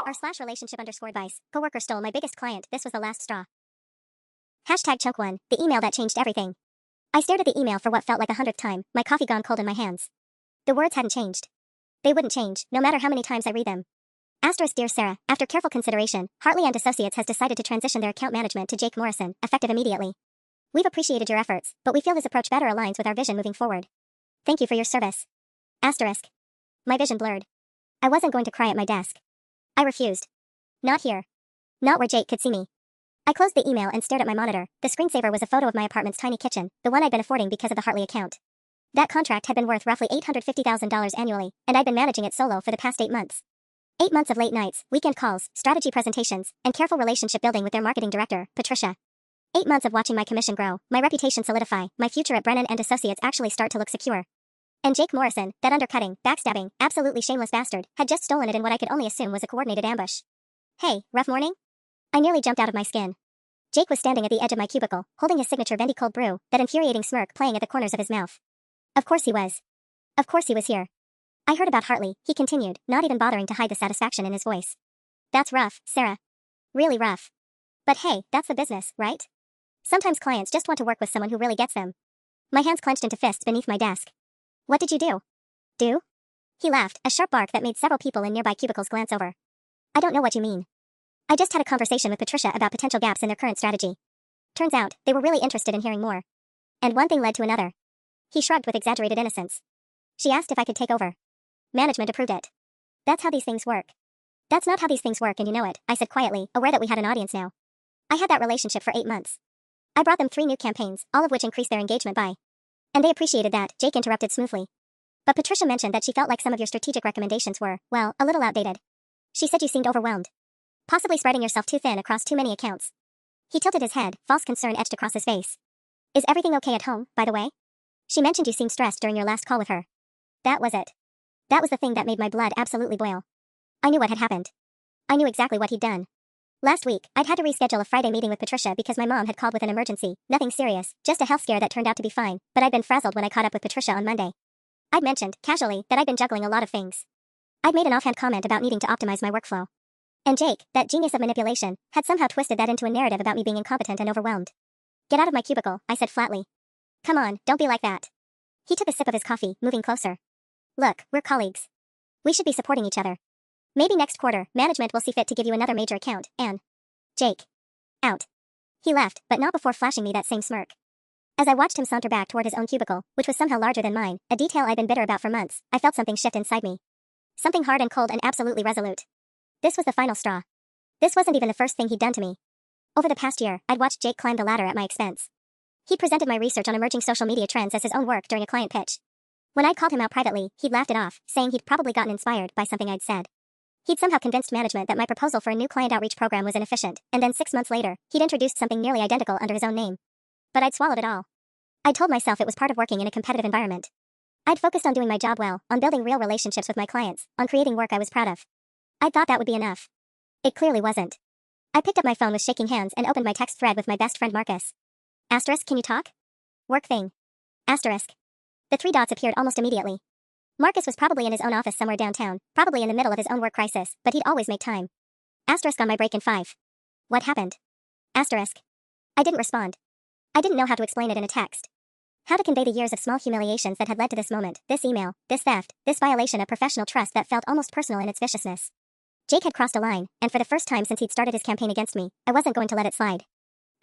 r/relationship_advice. Coworker stole my biggest client. This was the last straw. #chunk1, the email that changed everything. I stared at the email for what felt like 100th time, my coffee gone cold in my hands. The words hadn't changed. They wouldn't change, no matter how many times I read them. Dear Sarah, after careful consideration, Hartley & Associates has decided to transition their account management to Jake Morrison, effective immediately. We've appreciated your efforts, but we feel his approach better aligns with our vision moving forward. Thank you for your service. My vision blurred. I wasn't going to cry at my desk. I refused. Not here. Not where Jake could see me. I closed the email and stared at my monitor. The screensaver was a photo of my apartment's tiny kitchen, the one I'd been affording because of the Hartley account. That contract had been worth roughly $850,000 annually, and I'd been managing it solo for the past 8 months. 8 months of late nights, weekend calls, strategy presentations, and careful relationship building with their marketing director, Patricia. 8 months of watching my commission grow, my reputation solidify, my future at Brennan & Associates actually start to look secure. And Jake Morrison, that undercutting, backstabbing, absolutely shameless bastard, had just stolen it in what I could only assume was a coordinated ambush. Hey, rough morning? I nearly jumped out of my skin. Jake was standing at the edge of my cubicle, holding his signature venti cold brew, that infuriating smirk playing at the corners of his mouth. Of course he was. Of course he was here. I heard about Hartley, he continued, not even bothering to hide the satisfaction in his voice. That's rough, Sarah. Really rough. But hey, that's the business, right? Sometimes clients just want to work with someone who really gets them. My hands clenched into fists beneath my desk. What did you do? Do? He laughed, a sharp bark that made several people in nearby cubicles glance over. I don't know what you mean. I just had a conversation with Patricia about potential gaps in their current strategy. Turns out, they were really interested in hearing more. And one thing led to another. He shrugged with exaggerated innocence. She asked if I could take over. Management approved it. That's how these things work. That's not how these things work and you know it, I said quietly, aware that we had an audience now. I had that relationship for 8 months. I brought them 3 new campaigns, all of which increased their engagement by. And they appreciated that, Jake interrupted smoothly. But Patricia mentioned that she felt like some of your strategic recommendations were, well, a little outdated. She said you seemed overwhelmed. Possibly spreading yourself too thin across too many accounts. He tilted his head, false concern etched across his face. Is everything okay at home, by the way? She mentioned you seemed stressed during your last call with her. That was it. That was the thing that made my blood absolutely boil. I knew what had happened. I knew exactly what he'd done. Last week, I'd had to reschedule a Friday meeting with Patricia because my mom had called with an emergency, nothing serious, just a health scare that turned out to be fine, but I'd been frazzled when I caught up with Patricia on Monday. I'd mentioned, casually, that I'd been juggling a lot of things. I'd made an offhand comment about needing to optimize my workflow. And Jake, that genius of manipulation, had somehow twisted that into a narrative about me being incompetent and overwhelmed. Get out of my cubicle, I said flatly. Come on, don't be like that. He took a sip of his coffee, moving closer. Look, we're colleagues. We should be supporting each other. Maybe next quarter, management will see fit to give you another major account, and... Jake. Out. He left, but not before flashing me that same smirk. As I watched him saunter back toward his own cubicle, which was somehow larger than mine, a detail I'd been bitter about for months, I felt something shift inside me. Something hard and cold and absolutely resolute. This was the final straw. This wasn't even the first thing he'd done to me. Over the past year, I'd watched Jake climb the ladder at my expense. He'd presented my research on emerging social media trends as his own work during a client pitch. When I'd called him out privately, he'd laughed it off, saying he'd probably gotten inspired by something I'd said. He'd somehow convinced management that my proposal for a new client outreach program was inefficient, and then 6 months later, he'd introduced something nearly identical under his own name. But I'd swallowed it all. I'd told myself it was part of working in a competitive environment. I'd focused on doing my job well, on building real relationships with my clients, on creating work I was proud of. I thought that would be enough. It clearly wasn't. I picked up my phone with shaking hands and opened my text thread with my best friend Marcus. Can you talk? Work thing. The 3 dots appeared almost immediately. Marcus was probably in his own office somewhere downtown, probably in the middle of his own work crisis, but he'd always make time. On my break in 5. What happened? I didn't respond. I didn't know how to explain it in a text. How to convey the years of small humiliations that had led to this moment, this email, this theft, this violation of professional trust that felt almost personal in its viciousness. Jake had crossed a line, and for the first time since he'd started his campaign against me, I wasn't going to let it slide.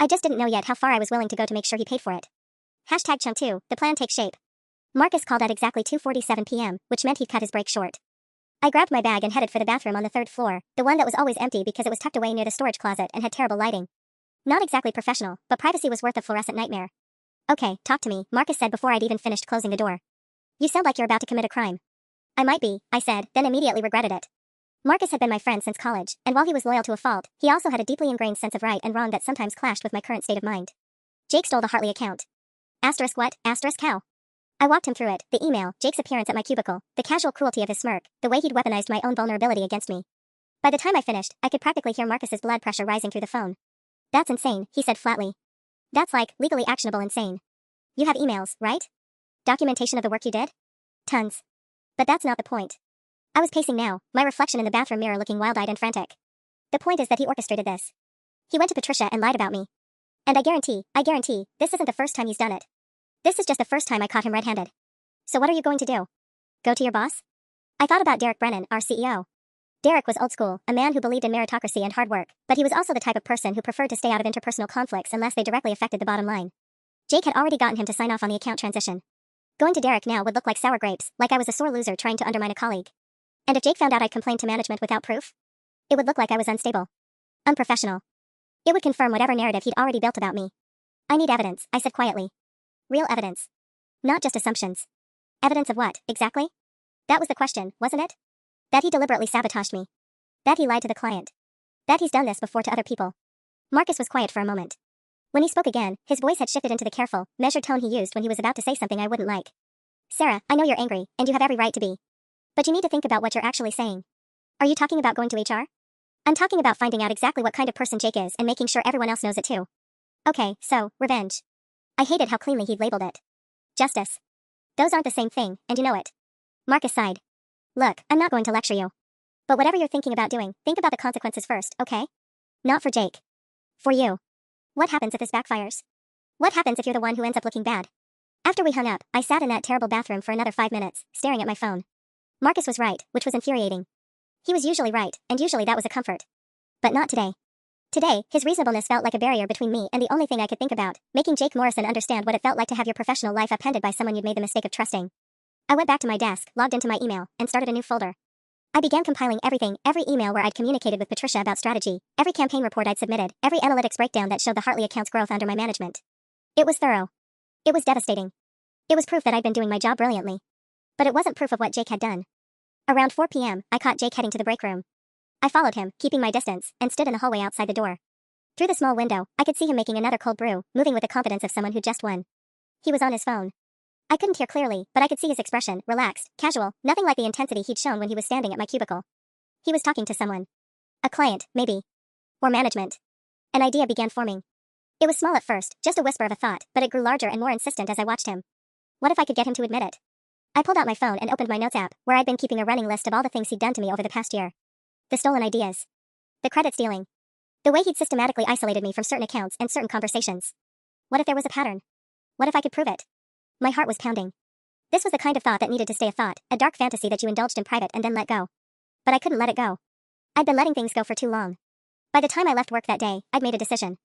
I just didn't know yet how far I was willing to go to make sure he paid for it. #chunk2, the plan takes shape. Marcus called at exactly 2:47 p.m., which meant he'd cut his break short. I grabbed my bag and headed for the bathroom on the 3rd floor, the one that was always empty because it was tucked away near the storage closet and had terrible lighting. Not exactly professional, but privacy was worth a fluorescent nightmare. Okay, talk to me, Marcus said before I'd even finished closing the door. You sound like you're about to commit a crime. I might be, I said, then immediately regretted it. Marcus had been my friend since college, and while he was loyal to a fault, he also had a deeply ingrained sense of right and wrong that sometimes clashed with my current state of mind. Jake stole the Hartley account. What? How? I walked him through it, the email, Jake's appearance at my cubicle, the casual cruelty of his smirk, the way he'd weaponized my own vulnerability against me. By the time I finished, I could practically hear Marcus's blood pressure rising through the phone. That's insane, he said flatly. That's like, legally actionable insane. You have emails, right? Documentation of the work you did? Tons. But that's not the point. I was pacing now, my reflection in the bathroom mirror looking wild-eyed and frantic. The point is that he orchestrated this. He went to Patricia and lied about me. And I guarantee, this isn't the first time he's done it. This is just the first time I caught him red-handed. So what are you going to do? Go to your boss? I thought about Derek Brennan, our CEO. Derek was old school, a man who believed in meritocracy and hard work, but he was also the type of person who preferred to stay out of interpersonal conflicts unless they directly affected the bottom line. Jake had already gotten him to sign off on the account transition. Going to Derek now would look like sour grapes, like I was a sore loser trying to undermine a colleague. And if Jake found out I'd complained to management without proof, it would look like I was unstable. Unprofessional. It would confirm whatever narrative he'd already built about me. I need evidence, I said quietly. Real evidence. Not just assumptions. Evidence of what, exactly? That was the question, wasn't it? That he deliberately sabotaged me. That he lied to the client. That he's done this before to other people. Marcus was quiet for a moment. When he spoke again, his voice had shifted into the careful, measured tone he used when he was about to say something I wouldn't like. Sarah, I know you're angry, and you have every right to be. But you need to think about what you're actually saying. Are you talking about going to HR? I'm talking about finding out exactly what kind of person Jake is and making sure everyone else knows it too. Okay, so, revenge. I hated how cleanly he'd labeled it. Justice. Those aren't the same thing, and you know it. Marcus sighed. Look, I'm not going to lecture you. But whatever you're thinking about doing, think about the consequences first, okay? Not for Jake. For you. What happens if this backfires? What happens if you're the one who ends up looking bad? After we hung up, I sat in that terrible bathroom for another 5 minutes, staring at my phone. Marcus was right, which was infuriating. He was usually right, and usually that was a comfort. But not today. Today, his reasonableness felt like a barrier between me and the only thing I could think about, making Jake Morrison understand what it felt like to have your professional life upended by someone you'd made the mistake of trusting. I went back to my desk, logged into my email, and started a new folder. I began compiling everything, every email where I'd communicated with Patricia about strategy, every campaign report I'd submitted, every analytics breakdown that showed the Hartley account's growth under my management. It was thorough. It was devastating. It was proof that I'd been doing my job brilliantly. But it wasn't proof of what Jake had done. Around 4 p.m., I caught Jake heading to the break room. I followed him, keeping my distance, and stood in the hallway outside the door. Through the small window, I could see him making another cold brew, moving with the confidence of someone who'd just won. He was on his phone. I couldn't hear clearly, but I could see his expression, relaxed, casual, nothing like the intensity he'd shown when he was standing at my cubicle. He was talking to someone. A client, maybe. Or management. An idea began forming. It was small at first, just a whisper of a thought, but it grew larger and more insistent as I watched him. What if I could get him to admit it? I pulled out my phone and opened my notes app, where I'd been keeping a running list of all the things he'd done to me over the past year. The stolen ideas. The credit stealing. The way he'd systematically isolated me from certain accounts and certain conversations. What if there was a pattern? What if I could prove it? My heart was pounding. This was the kind of thought that needed to stay a thought, a dark fantasy that you indulged in private and then let go. But I couldn't let it go. I'd been letting things go for too long. By the time I left work that day, I'd made a decision.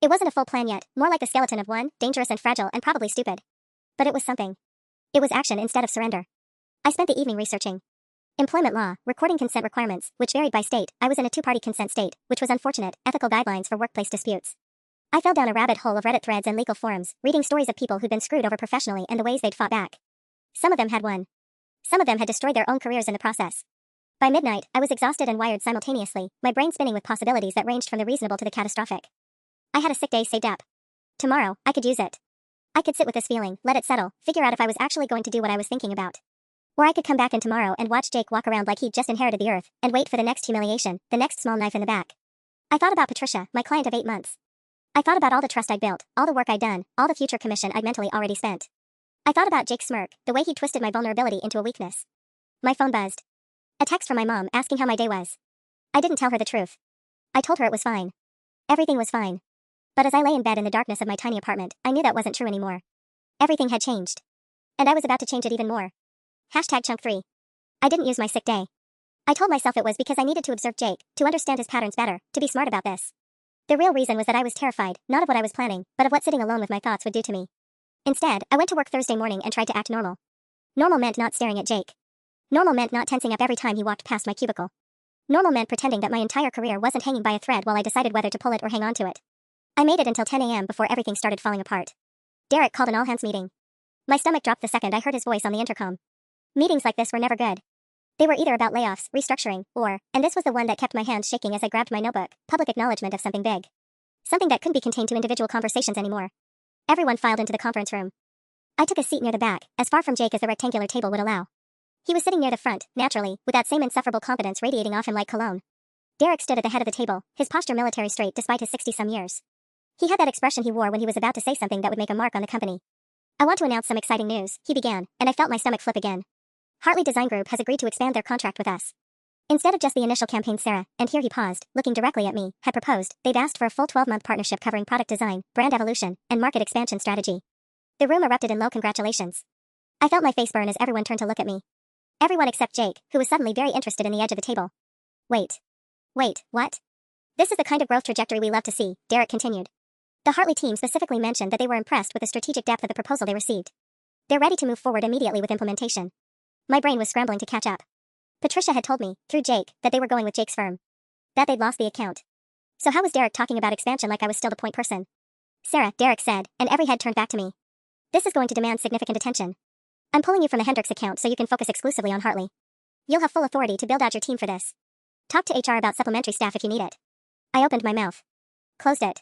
It wasn't a full plan yet, more like the skeleton of one, dangerous and fragile and probably stupid. But it was something. It was action instead of surrender. I spent the evening researching employment law, recording consent requirements, which varied by state. I was in a two-party consent state, which was unfortunate, ethical guidelines for workplace disputes. I fell down a rabbit hole of Reddit threads and legal forums, reading stories of people who'd been screwed over professionally and the ways they'd fought back. Some of them had won. Some of them had destroyed their own careers in the process. By midnight, I was exhausted and wired simultaneously, my brain spinning with possibilities that ranged from the reasonable to the catastrophic. I had a sick day saved up. Tomorrow, I could use it. I could sit with this feeling, let it settle, figure out if I was actually going to do what I was thinking about. Or I could come back in tomorrow and watch Jake walk around like he'd just inherited the earth, and wait for the next humiliation, the next small knife in the back. I thought about Patricia, my client of 8 months. I thought about all the trust I'd built, all the work I'd done, all the future commission I'd mentally already spent. I thought about Jake's smirk, the way he twisted my vulnerability into a weakness. My phone buzzed. A text from my mom asking how my day was. I didn't tell her the truth. I told her it was fine. Everything was fine. But as I lay in bed in the darkness of my tiny apartment, I knew that wasn't true anymore. Everything had changed. And I was about to change it even more. #Chunk3. I didn't use my sick day. I told myself it was because I needed to observe Jake, to understand his patterns better, to be smart about this. The real reason was that I was terrified, not of what I was planning, but of what sitting alone with my thoughts would do to me. Instead, I went to work Thursday morning and tried to act normal. Normal meant not staring at Jake. Normal meant not tensing up every time he walked past my cubicle. Normal meant pretending that my entire career wasn't hanging by a thread while I decided whether to pull it or hang on to it. I made it until 10 a.m. before everything started falling apart. Derek called an all-hands meeting. My stomach dropped the second I heard his voice on the intercom. Meetings like this were never good. They were either about layoffs, restructuring, or, and this was the one that kept my hands shaking as I grabbed my notebook, public acknowledgement of something big. Something that couldn't be contained to individual conversations anymore. Everyone filed into the conference room. I took a seat near the back, as far from Jake as the rectangular table would allow. He was sitting near the front, naturally, with that same insufferable confidence radiating off him like cologne. Derek stood at the head of the table, his posture military straight despite his 60-some years. He had that expression he wore when he was about to say something that would make a mark on the company. I want to announce some exciting news, he began, and I felt my stomach flip again. Hartley Design Group has agreed to expand their contract with us. Instead of just the initial campaign Sarah, and here he paused, looking directly at me, had proposed, they've asked for a full 12-month partnership covering product design, brand evolution, and market expansion strategy. The room erupted in low congratulations. I felt my face burn as everyone turned to look at me. Everyone except Jake, who was suddenly very interested in the edge of the table. Wait, what? This is the kind of growth trajectory we love to see, Derek continued. The Hartley team specifically mentioned that they were impressed with the strategic depth of the proposal they received. They're ready to move forward immediately with implementation. My brain was scrambling to catch up. Patricia had told me, through Jake, that they were going with Jake's firm. That they'd lost the account. So how was Derek talking about expansion like I was still the point person? Sarah, Derek said, and every head turned back to me. This is going to demand significant attention. I'm pulling you from the Hendricks account so you can focus exclusively on Hartley. You'll have full authority to build out your team for this. Talk to HR about supplementary staff if you need it. I opened my mouth. Closed it.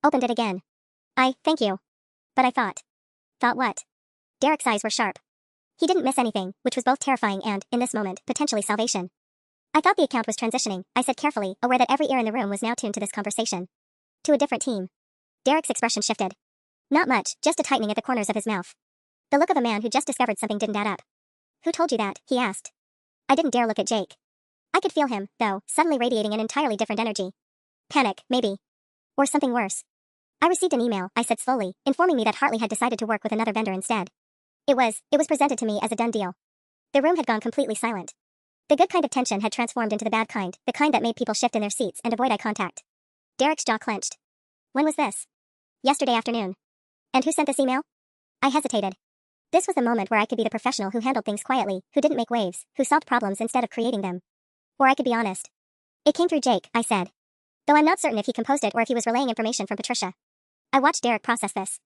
Opened it again. Thank you. But I thought. Thought what? Derek's eyes were sharp. He didn't miss anything, which was both terrifying and, in this moment, potentially salvation. I thought the account was transitioning, I said carefully, aware that every ear in the room was now tuned to this conversation. To a different team. Derek's expression shifted. Not much, just a tightening at the corners of his mouth. The look of a man who just discovered something didn't add up. Who told you that? He asked. I didn't dare look at Jake. I could feel him, though, suddenly radiating an entirely different energy. Panic, maybe. Or something worse. I received an email, I said slowly, informing me that Hartley had decided to work with another vendor instead. It was presented to me as a done deal. The room had gone completely silent. The good kind of tension had transformed into the bad kind, the kind that made people shift in their seats and avoid eye contact. Derek's jaw clenched. When was this? Yesterday afternoon. And who sent this email? I hesitated. This was the moment where I could be the professional who handled things quietly, who didn't make waves, who solved problems instead of creating them. Or I could be honest. It came through Jake, I said. Though I'm not certain if he composed it or if he was relaying information from Patricia. I watched Derek process this.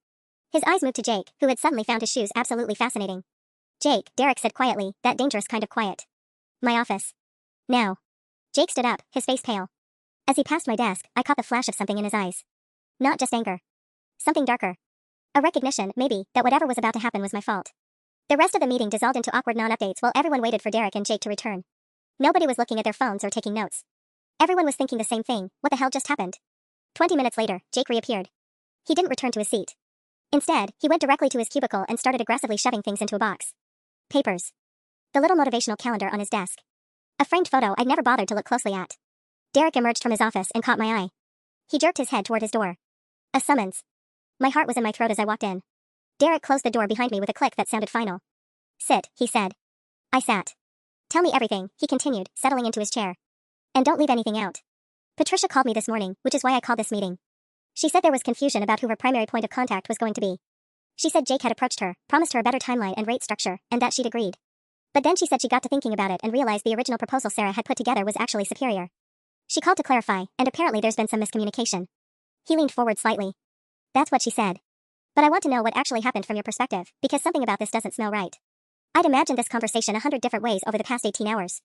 His eyes moved to Jake, who had suddenly found his shoes absolutely fascinating. Jake, Derek said quietly, that dangerous kind of quiet. My office. Now. Jake stood up, his face pale. As he passed my desk, I caught the flash of something in his eyes. Not just anger. Something darker. A recognition, maybe, that whatever was about to happen was my fault. The rest of the meeting dissolved into awkward non-updates while everyone waited for Derek and Jake to return. Nobody was looking at their phones or taking notes. Everyone was thinking the same thing, what the hell just happened? 20 minutes later, Jake reappeared. He didn't return to his seat. Instead, he went directly to his cubicle and started aggressively shoving things into a box. Papers. The little motivational calendar on his desk. A framed photo I'd never bothered to look closely at. Derek emerged from his office and caught my eye. He jerked his head toward his door. A summons. My heart was in my throat as I walked in. Derek closed the door behind me with a click that sounded final. Sit, he said. I sat. Tell me everything, he continued, settling into his chair. And don't leave anything out. Patricia called me this morning, which is why I called this meeting. She said there was confusion about who her primary point of contact was going to be. She said Jake had approached her, promised her a better timeline and rate structure, and that she'd agreed. But then she said she got to thinking about it and realized the original proposal Sarah had put together was actually superior. She called to clarify, and apparently there's been some miscommunication. He leaned forward slightly. That's what she said. But I want to know what actually happened from your perspective, because something about this doesn't smell right. I'd imagined this conversation 100 different ways over the past 18 hours.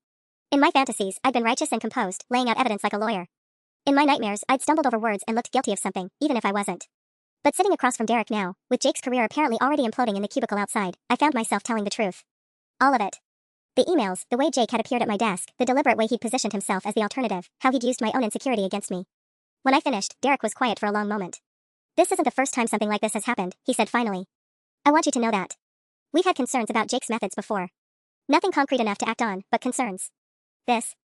In my fantasies, I'd been righteous and composed, laying out evidence like a lawyer. In my nightmares, I'd stumbled over words and looked guilty of something, even if I wasn't. But sitting across from Derek now, with Jake's career apparently already imploding in the cubicle outside, I found myself telling the truth. All of it. The emails, the way Jake had appeared at my desk, the deliberate way he'd positioned himself as the alternative, how he'd used my own insecurity against me. When I finished, Derek was quiet for a long moment. This isn't the first time something like this has happened, he said finally. I want you to know that. We've had concerns about Jake's methods before. Nothing concrete enough to act on, but concerns. This.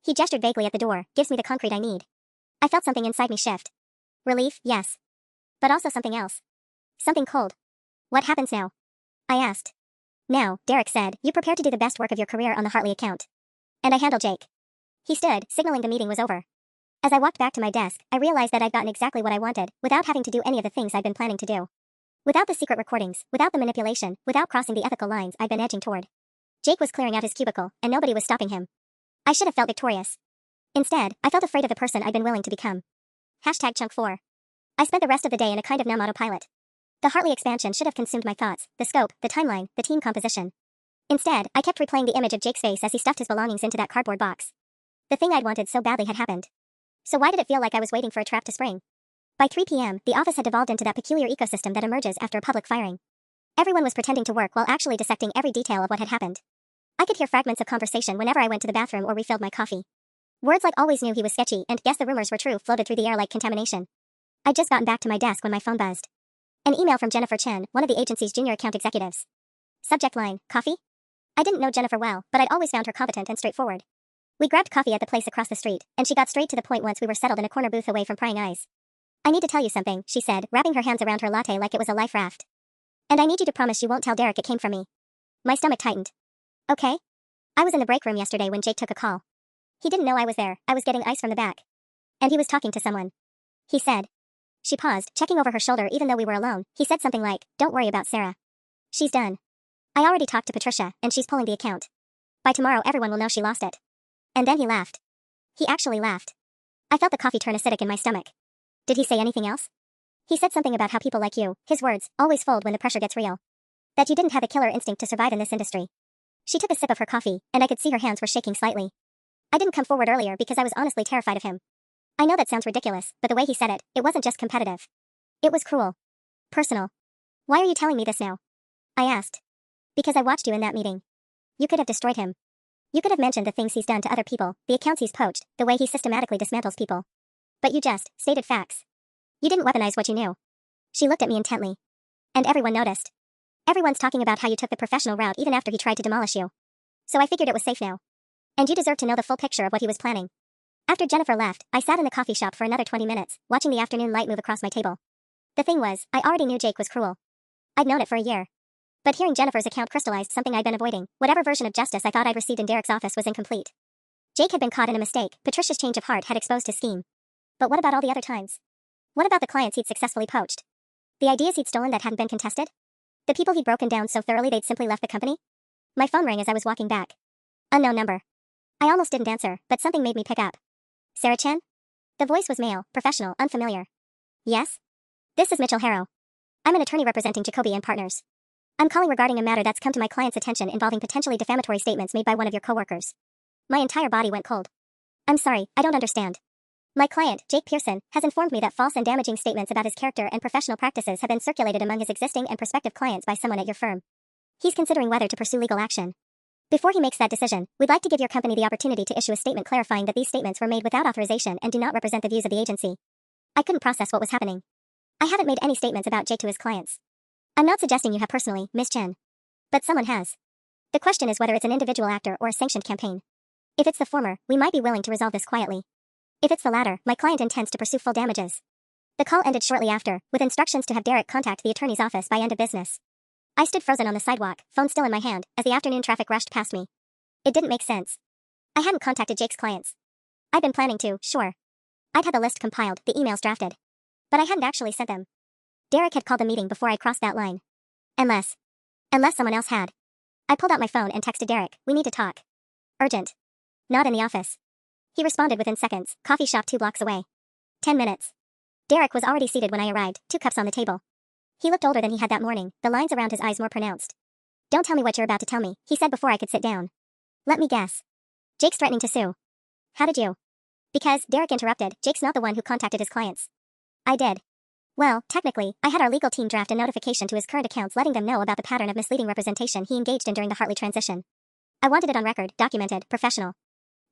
He gestured vaguely at the door, gives me the concrete I need. I felt something inside me shift. Relief, yes. But also something else. Something cold. What happens now? I asked. Now, Derek said, you prepare to do the best work of your career on the Hartley account. And I handle Jake. He stood, signaling the meeting was over. As I walked back to my desk, I realized that I'd gotten exactly what I wanted, without having to do any of the things I'd been planning to do. Without the secret recordings, without the manipulation, without crossing the ethical lines I'd been edging toward. Jake was clearing out his cubicle, and nobody was stopping him. I should have felt victorious. Instead, I felt afraid of the person I'd been willing to become. #Chunk4. I spent the rest of the day in a kind of numb autopilot. The Hartley expansion should have consumed my thoughts, the scope, the timeline, the team composition. Instead, I kept replaying the image of Jake's face as he stuffed his belongings into that cardboard box. The thing I'd wanted so badly had happened. So why did it feel like I was waiting for a trap to spring? By 3 p.m., the office had devolved into that peculiar ecosystem that emerges after a public firing. Everyone was pretending to work while actually dissecting every detail of what had happened. I could hear fragments of conversation whenever I went to the bathroom or refilled my coffee. Words like always knew he was sketchy and guess the rumors were true floated through the air like contamination. I'd just gotten back to my desk when my phone buzzed. An email from Jennifer Chen, one of the agency's junior account executives. Subject line, coffee? I didn't know Jennifer well, but I'd always found her competent and straightforward. We grabbed coffee at the place across the street, and she got straight to the point once we were settled in a corner booth away from prying eyes. I need to tell you something, she said, wrapping her hands around her latte like it was a life raft. And I need you to promise you won't tell Derek it came from me. My stomach tightened. Okay? I was in the break room yesterday when Jake took a call. He didn't know I was there. I was getting ice from the back. And he was talking to someone. He said. She paused, checking over her shoulder even though we were alone. He said something like, "Don't worry about Sarah. She's done. I already talked to Patricia, and she's pulling the account. By tomorrow everyone will know she lost it." And then he laughed. He actually laughed. I felt the coffee turn acidic in my stomach. Did he say anything else? He said something about how people like you, his words, always fold when the pressure gets real. That you didn't have a killer instinct to survive in this industry. She took a sip of her coffee, and I could see her hands were shaking slightly. I didn't come forward earlier because I was honestly terrified of him. I know that sounds ridiculous, but the way he said it, it wasn't just competitive. It was cruel. Personal. Why are you telling me this now? I asked. Because I watched you in that meeting. You could have destroyed him. You could have mentioned the things he's done to other people, the accounts he's poached, the way he systematically dismantles people. But you just stated facts. You didn't weaponize what you knew. She looked at me intently. And everyone noticed. Everyone's talking about how you took the professional route even after he tried to demolish you. So I figured it was safe now. And you deserve to know the full picture of what he was planning. After Jennifer left, I sat in the coffee shop for another 20 minutes, watching the afternoon light move across my table. The thing was, I already knew Jake was cruel. I'd known it for a year. But hearing Jennifer's account crystallized something I'd been avoiding. Whatever version of justice I thought I'd received in Derek's office was incomplete. Jake had been caught in a mistake. Patricia's change of heart had exposed his scheme. But what about all the other times? What about the clients he'd successfully poached? The ideas he'd stolen that hadn't been contested? The people he'd broken down so thoroughly they'd simply left the company? My phone rang as I was walking back. Unknown number. I almost didn't answer, but something made me pick up. Sarah Chen? The voice was male, professional, unfamiliar. Yes? This is Mitchell Harrow. I'm an attorney representing Jacoby and Partners. I'm calling regarding a matter that's come to my client's attention involving potentially defamatory statements made by one of your coworkers. My entire body went cold. I'm sorry, I don't understand. My client, Jake Pearson, has informed me that false and damaging statements about his character and professional practices have been circulated among his existing and prospective clients by someone at your firm. He's considering whether to pursue legal action. Before he makes that decision, we'd like to give your company the opportunity to issue a statement clarifying that these statements were made without authorization and do not represent the views of the agency. I couldn't process what was happening. I haven't made any statements about Jake to his clients. I'm not suggesting you have personally, Miss Chen. But someone has. The question is whether it's an individual actor or a sanctioned campaign. If it's the former, we might be willing to resolve this quietly. If it's the latter, my client intends to pursue full damages. The call ended shortly after, with instructions to have Derek contact the attorney's office by end of business. I stood frozen on the sidewalk, phone still in my hand, as the afternoon traffic rushed past me. It didn't make sense. I hadn't contacted Jake's clients. I'd been planning to, sure. I'd had the list compiled, the emails drafted. But I hadn't actually sent them. Derek had called the meeting before I crossed that line. Unless someone else had. I pulled out my phone and texted Derek, "We need to talk. Urgent. Not in the office." He responded within seconds, coffee shop 2 blocks away. 10 minutes. Derek was already seated when I arrived, 2 cups on the table. He looked older than he had that morning, the lines around his eyes more pronounced. "Don't tell me what you're about to tell me," he said before I could sit down. "Let me guess. Jake's threatening to sue." "How did you?" "Because," Derek interrupted, "Jake's not the one who contacted his clients." "I did." "Well, technically, I had our legal team draft a notification to his current accounts letting them know about the pattern of misleading representation he engaged in during the Hartley transition. I wanted it on record, documented, professional.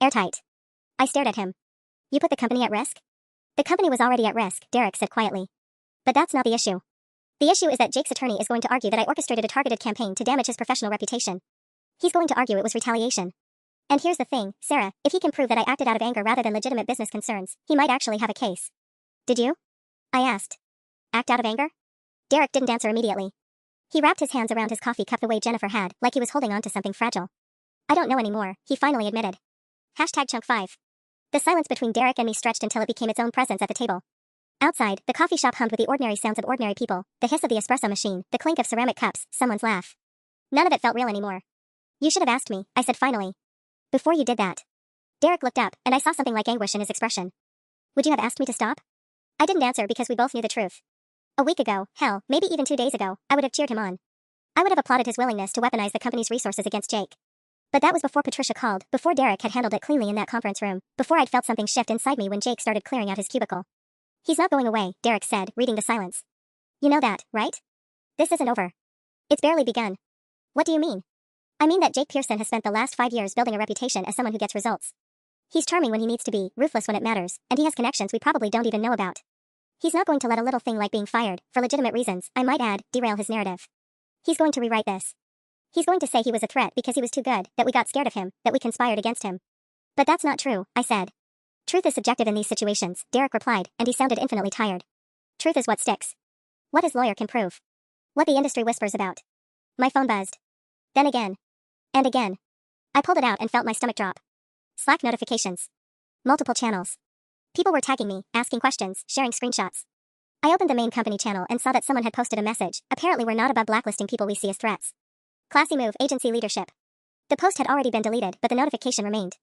Airtight." I stared at him. "You put the company at risk?" "The company was already at risk," Derek said quietly. "But that's not the issue. The issue is that Jake's attorney is going to argue that I orchestrated a targeted campaign to damage his professional reputation. He's going to argue it was retaliation. And here's the thing, Sarah, if he can prove that I acted out of anger rather than legitimate business concerns, he might actually have a case." "Did you?" I asked. "Act out of anger?" Derek didn't answer immediately. He wrapped his hands around his coffee cup the way Jennifer had, like he was holding on to something fragile. "I don't know anymore," he finally admitted. Chunk 5. The silence between Derek and me stretched until it became its own presence at the table. Outside, the coffee shop hummed with the ordinary sounds of ordinary people, the hiss of the espresso machine, the clink of ceramic cups, someone's laugh. None of it felt real anymore. "You should have asked me," I said finally. "Before you did that." Derek looked up, and I saw something like anguish in his expression. "Would you have asked me to stop?" I didn't answer because we both knew the truth. A week ago, hell, maybe even 2 days ago, I would have cheered him on. I would have applauded his willingness to weaponize the company's resources against Jake. But that was before Patricia called, before Derek had handled it cleanly in that conference room, before I'd felt something shift inside me when Jake started clearing out his cubicle. "He's not going away," Derek said, reading the silence. "You know that, right? This isn't over. It's barely begun." "What do you mean?" "I mean that Jake Pearson has spent the last 5 years building a reputation as someone who gets results. He's charming when he needs to be, ruthless when it matters, and he has connections we probably don't even know about. He's not going to let a little thing like being fired, for legitimate reasons, I might add, derail his narrative. He's going to rewrite this. He's going to say he was a threat because he was too good, that we got scared of him, that we conspired against him. But that's not true, I said. Truth is subjective in these situations, Derek replied, and he sounded infinitely tired. Truth is what sticks. What his lawyer can prove. What the industry whispers about. My phone buzzed. Then again. And again. I pulled it out and felt my stomach drop. Slack notifications. Multiple channels. People were tagging me, asking questions, sharing screenshots. I opened the main company channel and saw that someone had posted a message. Apparently we're not above blacklisting people we see as threats. Classy move, agency leadership. The post had already been deleted, but the notification remained.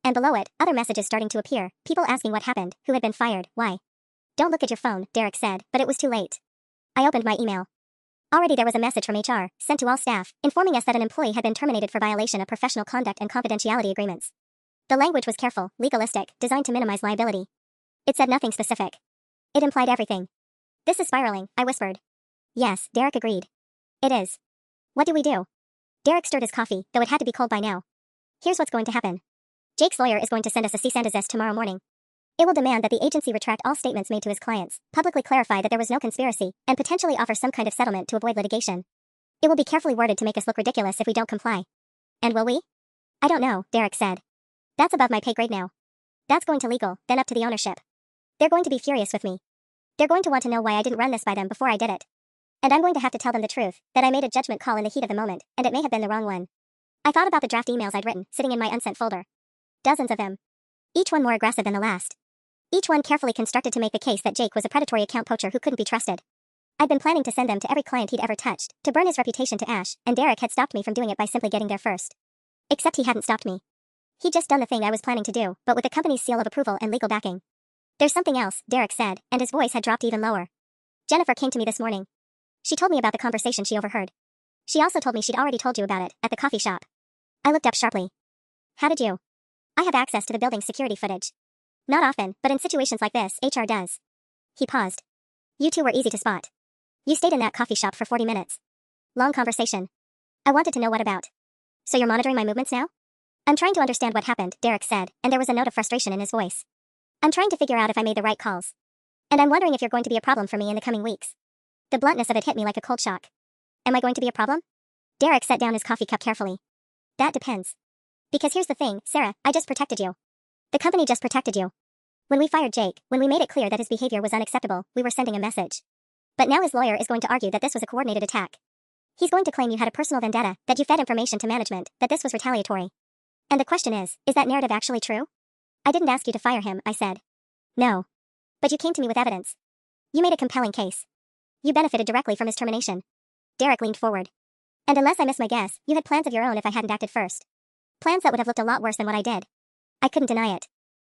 And below it, other messages starting to appear, people asking what happened, who had been fired, why. Don't look at your phone, Derek said, but it was too late. I opened my email. Already there was a message from HR, sent to all staff, informing us that an employee had been terminated for violation of professional conduct and confidentiality agreements. The language was careful, legalistic, designed to minimize liability. It said nothing specific. It implied everything. This is spiraling, I whispered. Yes, Derek agreed. It is. What do we do? Derek stirred his coffee, though it had to be cold by now. Here's what's going to happen. Jake's lawyer is going to send us a cease and desist tomorrow morning. It will demand that the agency retract all statements made to his clients, publicly clarify that there was no conspiracy, and potentially offer some kind of settlement to avoid litigation. It will be carefully worded to make us look ridiculous if we don't comply. And will we? I don't know, Derek said. That's above my pay grade now. That's going to legal, then up to the ownership. They're going to be furious with me. They're going to want to know why I didn't run this by them before I did it. And I'm going to have to tell them the truth, that I made a judgment call in the heat of the moment, and it may have been the wrong one. I thought about the draft emails I'd written, sitting in my unsent folder. Dozens of them. Each one more aggressive than the last. Each one carefully constructed to make the case that Jake was a predatory account poacher who couldn't be trusted. I'd been planning to send them to every client he'd ever touched, to burn his reputation to ash, and Derek had stopped me from doing it by simply getting there first. Except he hadn't stopped me. He'd just done the thing I was planning to do, but with the company's seal of approval and legal backing. There's something else, Derek said, and his voice had dropped even lower. Jennifer came to me this morning. She told me about the conversation she overheard. She also told me she'd already told you about it, at the coffee shop. I looked up sharply. How did you? I have access to the building's security footage. Not often, but in situations like this, HR does. He paused. You two were easy to spot. You stayed in that coffee shop for 40 minutes. Long conversation. I wanted to know what about. So you're monitoring my movements now? I'm trying to understand what happened, Derek said, and there was a note of frustration in his voice. I'm trying to figure out if I made the right calls. And I'm wondering if you're going to be a problem for me in the coming weeks. The bluntness of it hit me like a cold shock. Am I going to be a problem? Derek set down his coffee cup carefully. That depends. Because here's the thing, Sarah, I just protected you. The company just protected you. When we fired Jake, when we made it clear that his behavior was unacceptable, we were sending a message. But now his lawyer is going to argue that this was a coordinated attack. He's going to claim you had a personal vendetta, that you fed information to management, that this was retaliatory. And the question is that narrative actually true? I didn't ask you to fire him, I said. No. But you came to me with evidence. You made a compelling case. You benefited directly from his termination. Derek leaned forward. And unless I miss my guess, you had plans of your own if I hadn't acted first. Plans that would have looked a lot worse than what I did. I couldn't deny it.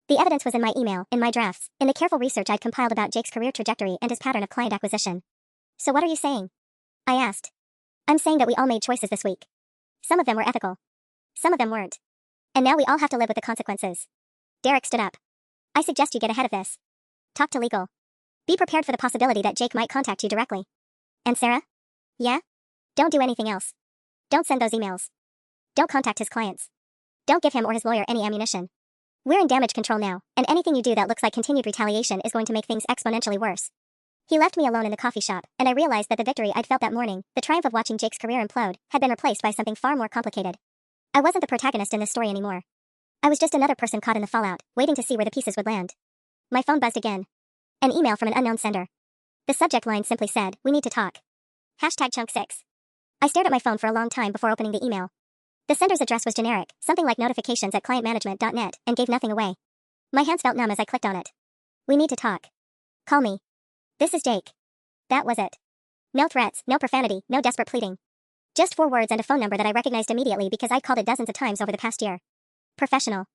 The evidence was in my email, in my drafts, in the careful research I'd compiled about Jake's career trajectory and his pattern of client acquisition. So what are you saying? I asked. I'm saying that we all made choices this week. Some of them were ethical. Some of them weren't. And now we all have to live with the consequences. Derek stood up. I suggest you get ahead of this. Talk to legal. Be prepared for the possibility that Jake might contact you directly. And Sarah? Yeah? Don't do anything else. Don't send those emails. Don't contact his clients. Don't give him or his lawyer any ammunition. We're in damage control now, and anything you do that looks like continued retaliation is going to make things exponentially worse. He left me alone in the coffee shop, and I realized that the victory I'd felt that morning, the triumph of watching Jake's career implode, had been replaced by something far more complicated. I wasn't the protagonist in this story anymore. I was just another person caught in the fallout, waiting to see where the pieces would land. My phone buzzed again. An email from an unknown sender. The subject line simply said, "We need to talk." #chunk6. I stared at my phone for a long time before opening the email. The sender's address was generic, something like notifications@clientmanagement.net, and gave nothing away. My hands felt numb as I clicked on it. "We need to talk. Call me. This is Jake." That was it. No threats, no profanity, no desperate pleading. Just 4 words and a phone number that I recognized immediately because I'd called it dozens of times over the past year. Professional.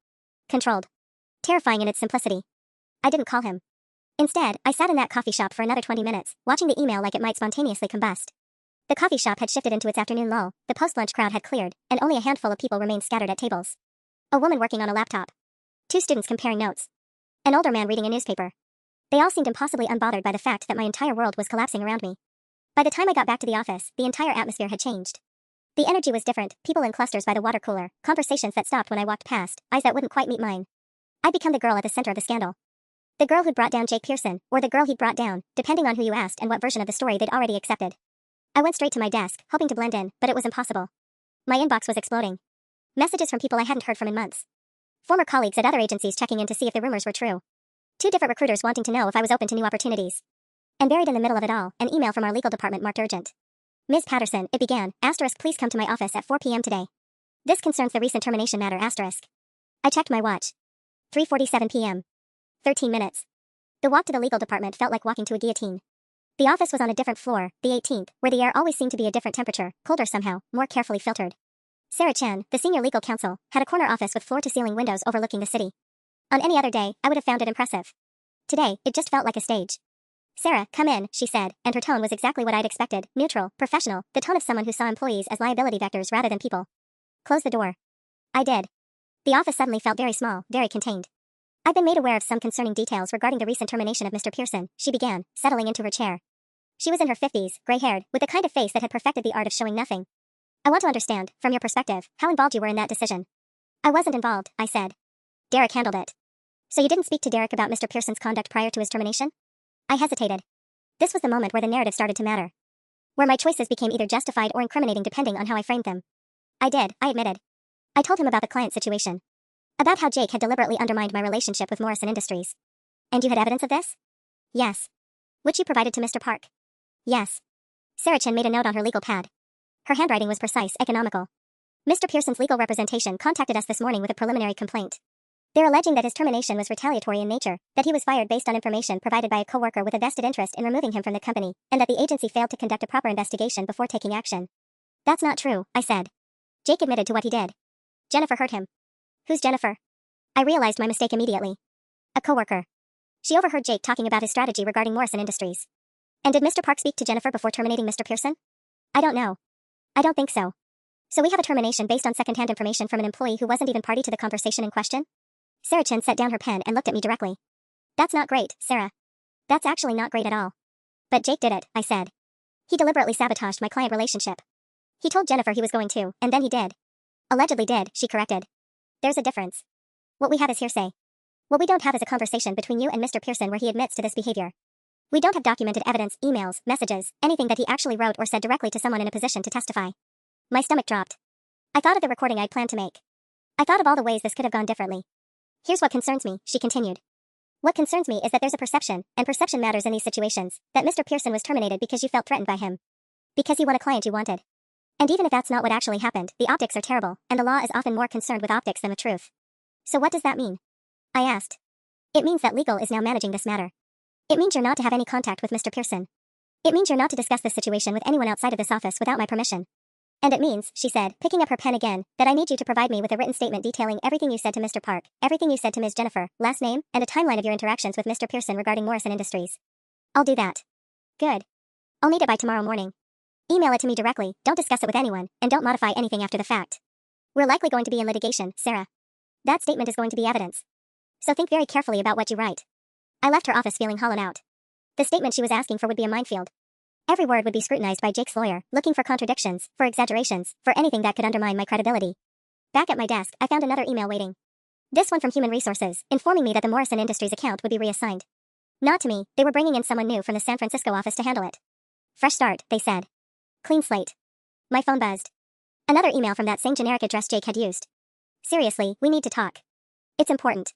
Controlled. Terrifying in its simplicity. I didn't call him. Instead, I sat in that coffee shop for another 20 minutes, watching the email like it might spontaneously combust. The coffee shop had shifted into its afternoon lull, the post-lunch crowd had cleared, and only a handful of people remained scattered at tables. A woman working on a laptop. 2 students comparing notes. An older man reading a newspaper. They all seemed impossibly unbothered by the fact that my entire world was collapsing around me. By the time I got back to the office, the entire atmosphere had changed. The energy was different, people in clusters by the water cooler, conversations that stopped when I walked past, eyes that wouldn't quite meet mine. I'd become the girl at the center of the scandal. The girl who'd brought down Jake Pearson, or the girl he'd brought down, depending on who you asked and what version of the story they'd already accepted. I went straight to my desk, hoping to blend in, but it was impossible. My inbox was exploding. Messages from people I hadn't heard from in months. Former colleagues at other agencies checking in to see if the rumors were true. 2 different recruiters wanting to know if I was open to new opportunities. And buried in the middle of it all, an email from our legal department marked urgent. Ms. Patterson, it began, *, please come to my office at 4 p.m. today. This concerns the recent termination matter, *. I checked my watch. 3:47 p.m. 13 minutes. The walk to the legal department felt like walking to a guillotine. The office was on a different floor, the 18th, where the air always seemed to be a different temperature, colder somehow, more carefully filtered. Sarah Chen, the senior legal counsel, had a corner office with floor-to-ceiling windows overlooking the city. On any other day, I would have found it impressive. Today, it just felt like a stage. Sarah, come in, she said, and her tone was exactly what I'd expected, neutral, professional, the tone of someone who saw employees as liability vectors rather than people. Close the door. I did. The office suddenly felt very small, very contained. I've been made aware of some concerning details regarding the recent termination of Mr. Pearson, she began, settling into her chair. She was in her 50s, gray-haired, with the kind of face that had perfected the art of showing nothing. I want to understand, from your perspective, how involved you were in that decision. I wasn't involved, I said. Derek handled it. So you didn't speak to Derek about Mr. Pearson's conduct prior to his termination? I hesitated. This was the moment where the narrative started to matter. Where my choices became either justified or incriminating depending on how I framed them. I did, I admitted. I told him about the client situation. About how Jake had deliberately undermined my relationship with Morrison Industries. And you had evidence of this? Yes. Which you provided to Mr. Park? Yes. Sarah Chen made a note on her legal pad. Her handwriting was precise, economical. Mr. Pearson's legal representation contacted us this morning with a preliminary complaint. They're alleging that his termination was retaliatory in nature, that he was fired based on information provided by a coworker with a vested interest in removing him from the company, and that the agency failed to conduct a proper investigation before taking action. That's not true, I said. Jake admitted to what he did. Jennifer hurt him. Who's Jennifer? I realized my mistake immediately. A coworker. She overheard Jake talking about his strategy regarding Morrison Industries. And did Mr. Park speak to Jennifer before terminating Mr. Pearson? I don't know. I don't think so. So we have a termination based on secondhand information from an employee who wasn't even party to the conversation in question? Sarah Chen set down her pen and looked at me directly. That's not great, Sarah. That's actually not great at all. But Jake did it, I said. He deliberately sabotaged my client relationship. He told Jennifer he was going to, and then he did. Allegedly did, she corrected. There's a difference. What we have is hearsay. What we don't have is a conversation between you and Mr. Pearson where he admits to this behavior. We don't have documented evidence, emails, messages, anything that he actually wrote or said directly to someone in a position to testify. My stomach dropped. I thought of the recording I'd planned to make. I thought of all the ways this could have gone differently. Here's what concerns me, she continued. What concerns me is that there's a perception, and perception matters in these situations, that Mr. Pearson was terminated because you felt threatened by him. Because he won a client you wanted. And even if that's not what actually happened, the optics are terrible, and the law is often more concerned with optics than with truth. So what does that mean? I asked. It means that legal is now managing this matter. It means you're not to have any contact with Mr. Pearson. It means you're not to discuss this situation with anyone outside of this office without my permission. And it means, she said, picking up her pen again, that I need you to provide me with a written statement detailing everything you said to Mr. Park, everything you said to Ms. Jennifer, last name, and a timeline of your interactions with Mr. Pearson regarding Morrison Industries. I'll do that. Good. I'll need it by tomorrow morning. Email it to me directly, don't discuss it with anyone, and don't modify anything after the fact. We're likely going to be in litigation, Sarah. That statement is going to be evidence. So think very carefully about what you write. I left her office feeling hollowed out. The statement she was asking for would be a minefield. Every word would be scrutinized by Jake's lawyer, looking for contradictions, for exaggerations, for anything that could undermine my credibility. Back at my desk, I found another email waiting. This one from Human Resources, informing me that the Morrison Industries account would be reassigned. Not to me, they were bringing in someone new from the San Francisco office to handle it. Fresh start, they said. Clean slate. My phone buzzed. Another email from that same generic address Jake had used. Seriously, we need to talk. It's important.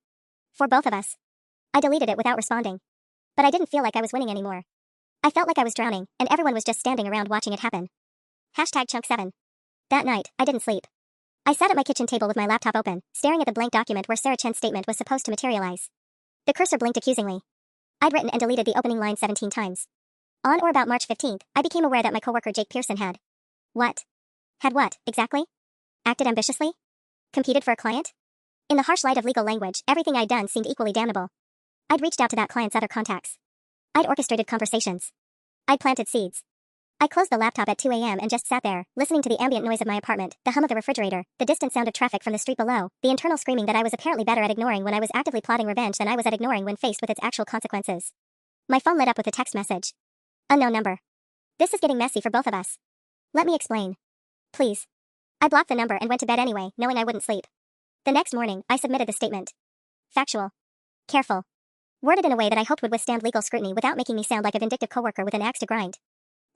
For both of us. I deleted it without responding. But I didn't feel like I was winning anymore. I felt like I was drowning, and everyone was just standing around watching it happen. #Chunk7. That night, I didn't sleep. I sat at my kitchen table with my laptop open, staring at the blank document where Sarah Chen's statement was supposed to materialize. The cursor blinked accusingly. I'd written and deleted the opening line 17 times. On or about March 15th, I became aware that my coworker Jake Pearson had... What? Had what, exactly? Acted ambitiously? Competed for a client? In the harsh light of legal language, everything I'd done seemed equally damnable. I'd reached out to that client's other contacts. I'd orchestrated conversations. I'd planted seeds. I closed the laptop at 2 a.m. and just sat there, listening to the ambient noise of my apartment, the hum of the refrigerator, the distant sound of traffic from the street below, the internal screaming that I was apparently better at ignoring when I was actively plotting revenge than I was at ignoring when faced with its actual consequences. My phone lit up with a text message. Unknown number. This is getting messy for both of us. Let me explain. Please. I blocked the number and went to bed anyway, knowing I wouldn't sleep. The next morning, I submitted the statement. Factual. Careful. Worded in a way that I hoped would withstand legal scrutiny without making me sound like a vindictive coworker with an axe to grind.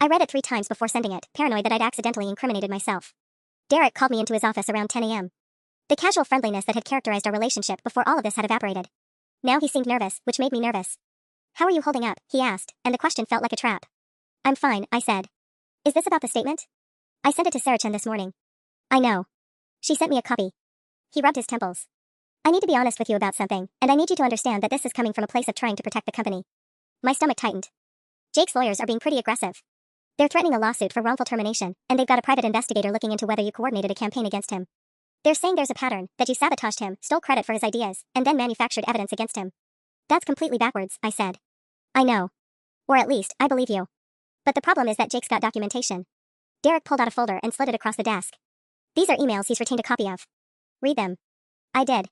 I read it 3 times before sending it, paranoid that I'd accidentally incriminated myself. Derek called me into his office around 10 a.m. The casual friendliness that had characterized our relationship before all of this had evaporated. Now he seemed nervous, which made me nervous. How are you holding up? He asked, and the question felt like a trap. I'm fine, I said. Is this about the statement? I sent it to Sarah Chen this morning. I know. She sent me a copy. He rubbed his temples. I need to be honest with you about something, and I need you to understand that this is coming from a place of trying to protect the company. My stomach tightened. Jake's lawyers are being pretty aggressive. They're threatening a lawsuit for wrongful termination, and they've got a private investigator looking into whether you coordinated a campaign against him. They're saying there's a pattern, that you sabotaged him, stole credit for his ideas, and then manufactured evidence against him. That's completely backwards, I said. I know. Or at least, I believe you. But the problem is that Jake's got documentation. Derek pulled out a folder and slid it across the desk. These are emails he's retained a copy of. Read them. I did.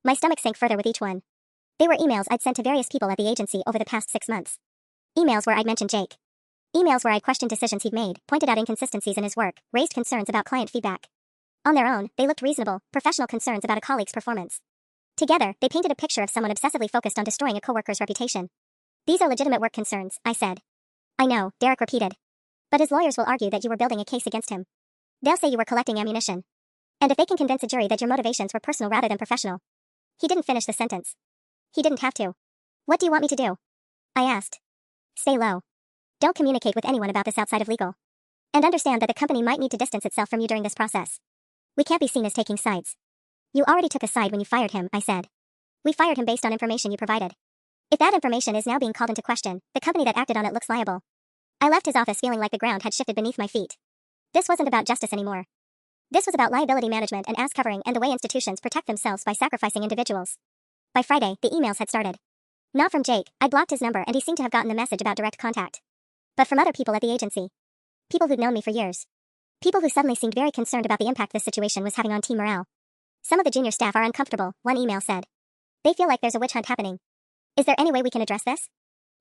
My stomach sank further with each one. They were emails I'd sent to various people at the agency over the past 6 months. Emails where I'd mentioned Jake. Emails where I'd questioned decisions he'd made, pointed out inconsistencies in his work, raised concerns about client feedback. On their own, they looked reasonable, professional concerns about a colleague's performance. Together, they painted a picture of someone obsessively focused on destroying a coworker's reputation. These are legitimate work concerns, I said. I know, Derek repeated. But his lawyers will argue that you were building a case against him. They'll say you were collecting ammunition. And if they can convince a jury that your motivations were personal rather than professional. He didn't finish the sentence. He didn't have to. What do you want me to do? I asked. Stay low. Don't communicate with anyone about this outside of legal. And understand that the company might need to distance itself from you during this process. We can't be seen as taking sides. You already took a side when you fired him, I said. We fired him based on information you provided. If that information is now being called into question, the company that acted on it looks liable. I left his office feeling like the ground had shifted beneath my feet. This wasn't about justice anymore. This was about liability management and ass covering and the way institutions protect themselves by sacrificing individuals. By Friday, the emails had started. Not from Jake, I'd blocked his number and he seemed to have gotten the message about direct contact. But from other people at the agency. People who'd known me for years. People who suddenly seemed very concerned about the impact this situation was having on team morale. Some of the junior staff are uncomfortable, one email said. They feel like there's a witch hunt happening. Is there any way we can address this?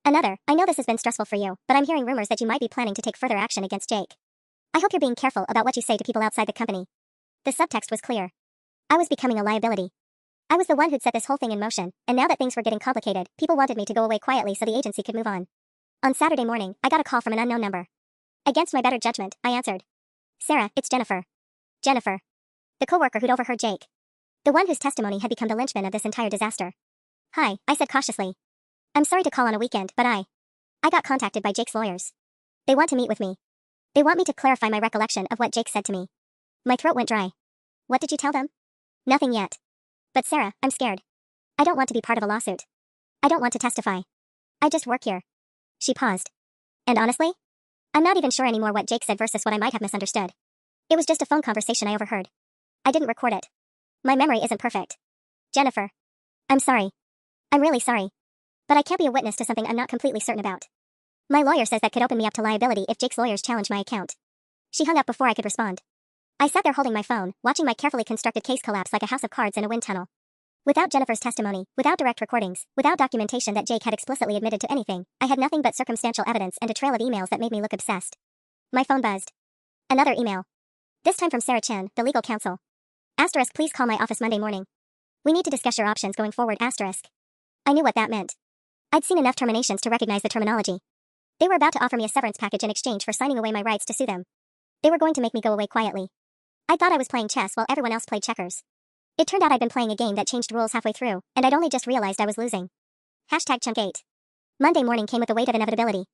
Another, I know this has been stressful for you, but I'm hearing rumors that you might be planning to take further action against Jake. I hope you're being careful about what you say to people outside the company. The subtext was clear. I was becoming a liability. I was the one who'd set this whole thing in motion, and now that things were getting complicated, people wanted me to go away quietly so the agency could move on. On Saturday morning, I got a call from an unknown number. Against my better judgment, I answered. Sarah, it's Jennifer. Jennifer. The coworker who'd overheard Jake. The one whose testimony had become the linchpin of this entire disaster. Hi, I said cautiously. I'm sorry to call on a weekend, but I got contacted by Jake's lawyers. They want to meet with me. They want me to clarify my recollection of what Jake said to me. My throat went dry. What did you tell them? Nothing yet. But Sarah, I'm scared. I don't want to be part of a lawsuit. I don't want to testify. I just work here. She paused. And honestly, I'm not even sure anymore what Jake said versus what I might have misunderstood. It was just a phone conversation I overheard. I didn't record it. My memory isn't perfect. Jennifer. I'm sorry. I'm really sorry. But I can't be a witness to something I'm not completely certain about. My lawyer says that could open me up to liability if Jake's lawyers challenge my account. She hung up before I could respond. I sat there holding my phone, watching my carefully constructed case collapse like a house of cards in a wind tunnel. Without Jennifer's testimony, without direct recordings, without documentation that Jake had explicitly admitted to anything, I had nothing but circumstantial evidence and a trail of emails that made me look obsessed. My phone buzzed. Another email. This time from Sarah Chen, the legal counsel. Asterisk, please call my office Monday morning. We need to discuss your options going forward, asterisk. I knew what that meant. I'd seen enough terminations to recognize the terminology. They were about to offer me a severance package in exchange for signing away my rights to sue them. They were going to make me go away quietly. I thought I was playing chess while everyone else played checkers. It turned out I'd been playing a game that changed rules halfway through, and I'd only just realized I was losing. #Chunk8. Monday morning came with the weight of inevitability.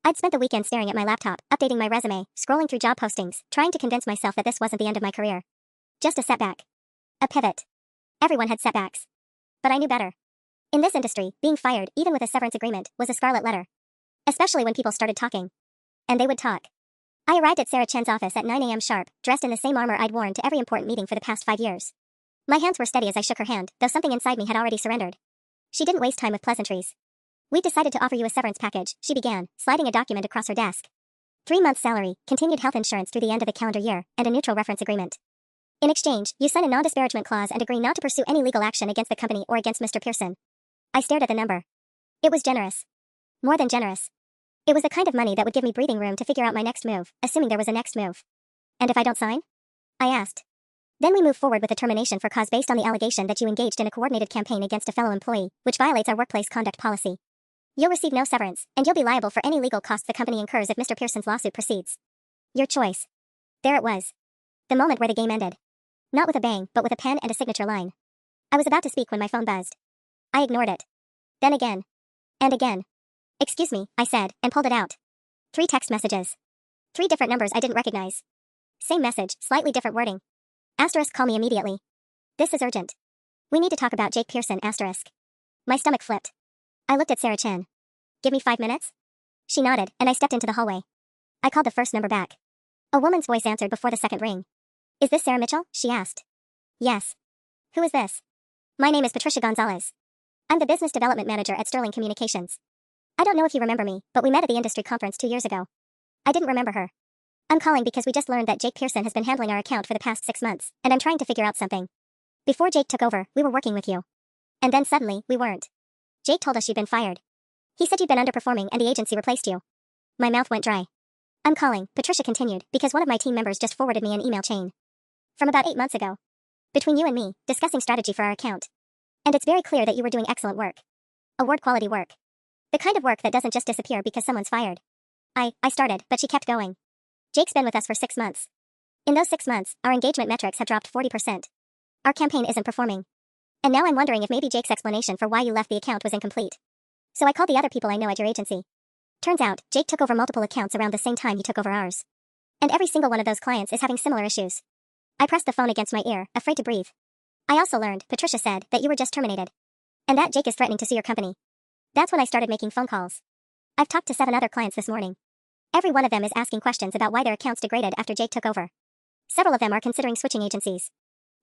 I'd spent the weekend staring at my laptop, updating my resume, scrolling through job postings, trying to convince myself that this wasn't the end of my career. Just a setback. A pivot. Everyone had setbacks. But I knew better. In this industry, being fired, even with a severance agreement, was a scarlet letter. Especially when people started talking. And they would talk. I arrived at Sarah Chen's office at 9 a.m. sharp, dressed in the same armor I'd worn to every important meeting for the past 5 years. My hands were steady as I shook her hand, though something inside me had already surrendered. She didn't waste time with pleasantries. "We've decided to offer you a severance package," she began, sliding a document across her desk. 3 months' salary, continued health insurance through the end of the calendar year, and a neutral reference agreement. In exchange, you sign a non-disparagement clause and agree not to pursue any legal action against the company or against Mr. Pearson. I stared at the number. It was generous. More than generous. It was the kind of money that would give me breathing room to figure out my next move, assuming there was a next move. And if I don't sign? I asked. Then we move forward with a termination for cause based on the allegation that you engaged in a coordinated campaign against a fellow employee, which violates our workplace conduct policy. You'll receive no severance, and you'll be liable for any legal costs the company incurs if Mr. Pearson's lawsuit proceeds. Your choice. There it was. The moment where the game ended. Not with a bang, but with a pen and a signature line. I was about to speak when my phone buzzed. I ignored it. Then again. And again. Excuse me, I said, and pulled it out. 3 text messages. 3 different numbers I didn't recognize. Same message, slightly different wording. Asterisk, call me immediately. This is urgent. We need to talk about Jake Pearson, asterisk. My stomach flipped. I looked at Sarah Chin. Give me 5 minutes? She nodded, and I stepped into the hallway. I called the first number back. A woman's voice answered before the second ring. Is this Sarah Mitchell? She asked. Yes. Who is this? My name is Patricia Gonzalez. I'm the business development manager at Sterling Communications. I don't know if you remember me, but we met at the industry conference 2 years ago. I didn't remember her. I'm calling because we just learned that Jake Pearson has been handling our account for the past 6 months, and I'm trying to figure out something. Before Jake took over, we were working with you. And then suddenly, we weren't. Jake told us you'd been fired. He said you'd been underperforming and the agency replaced you. My mouth went dry. I'm calling, Patricia continued, because one of my team members just forwarded me an email chain. From about 8 months ago. Between you and me, discussing strategy for our account. And it's very clear that you were doing excellent work. Award quality work. The kind of work that doesn't just disappear because someone's fired. I started, but she kept going. Jake's been with us for 6 months. In those 6 months, our engagement metrics have dropped 40%. Our campaign isn't performing. And now I'm wondering if maybe Jake's explanation for why you left the account was incomplete. So I called the other people I know at your agency. Turns out, Jake took over multiple accounts around the same time he took over ours. And every single one of those clients is having similar issues. I pressed the phone against my ear, afraid to breathe. I also learned, Patricia said, that you were just terminated. And that Jake is threatening to sue your company. That's when I started making phone calls. I've talked to 7 other clients this morning. Every one of them is asking questions about why their accounts degraded after Jake took over. Several of them are considering switching agencies.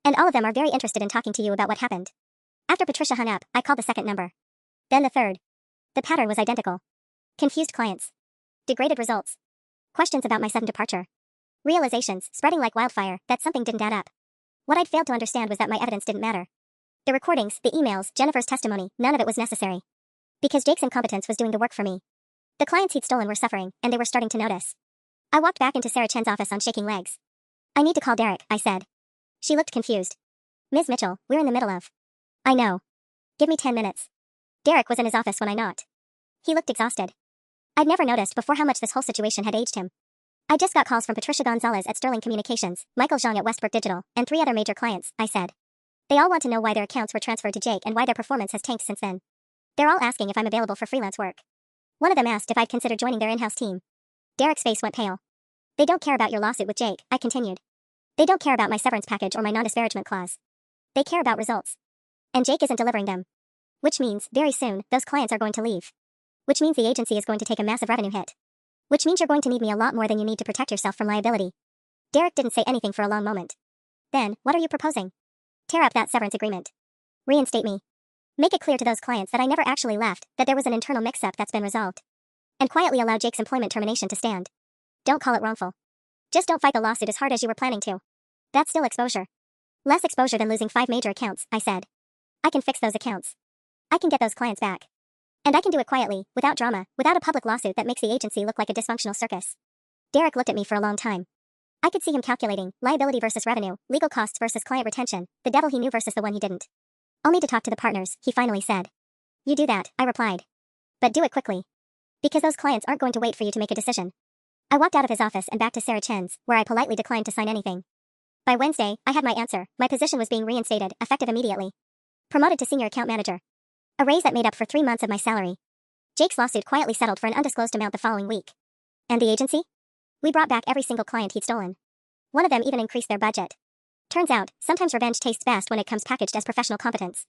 And all of them are very interested in talking to you about what happened. After Patricia hung up, I called the second number. Then the third. The pattern was identical. Confused clients. Degraded results. Questions about my sudden departure. Realizations, spreading like wildfire, that something didn't add up. What I'd failed to understand was that my evidence didn't matter. The recordings, the emails, Jennifer's testimony, none of it was necessary. Because Jake's incompetence was doing the work for me. The clients he'd stolen were suffering, and they were starting to notice. I walked back into Sarah Chen's office on shaking legs. I need to call Derek, I said. She looked confused. Ms. Mitchell, we're in the middle of. I know. Give me 10 minutes. Derek was in his office when I knocked. He looked exhausted. I'd never noticed before how much this whole situation had aged him. I just got calls from Patricia Gonzalez at Sterling Communications, Michael Zhang at Westbrook Digital, and 3 other major clients, I said. They all want to know why their accounts were transferred to Jake and why their performance has tanked since then. They're all asking if I'm available for freelance work. One of them asked if I'd consider joining their in-house team. Derek's face went pale. They don't care about your lawsuit with Jake, I continued. They don't care about my severance package or my non-disparagement clause. They care about results. And Jake isn't delivering them. Which means, very soon, those clients are going to leave. Which means the agency is going to take a massive revenue hit. Which means you're going to need me a lot more than you need to protect yourself from liability. Derek didn't say anything for a long moment. Then, what are you proposing? Tear up that severance agreement. Reinstate me. Make it clear to those clients that I never actually left, that there was an internal mix-up that's been resolved. And quietly allow Jake's employment termination to stand. Don't call it wrongful. Just don't fight the lawsuit as hard as you were planning to. That's still exposure. Less exposure than losing 5 major accounts, I said. I can fix those accounts. I can get those clients back. And I can do it quietly, without drama, without a public lawsuit that makes the agency look like a dysfunctional circus. Derek looked at me for a long time. I could see him calculating, liability versus revenue, legal costs versus client retention, the devil he knew versus the one he didn't. I'll need to talk to the partners, he finally said. You do that, I replied. But do it quickly. Because those clients aren't going to wait for you to make a decision. I walked out of his office and back to Sarah Chen's, where I politely declined to sign anything. By Wednesday, I had my answer. My position was being reinstated, effective immediately. Promoted to senior account manager. A raise that made up for 3 months of my salary. Jake's lawsuit quietly settled for an undisclosed amount the following week. And the agency? We brought back every single client he'd stolen. One of them even increased their budget. Turns out, sometimes revenge tastes best when it comes packaged as professional competence.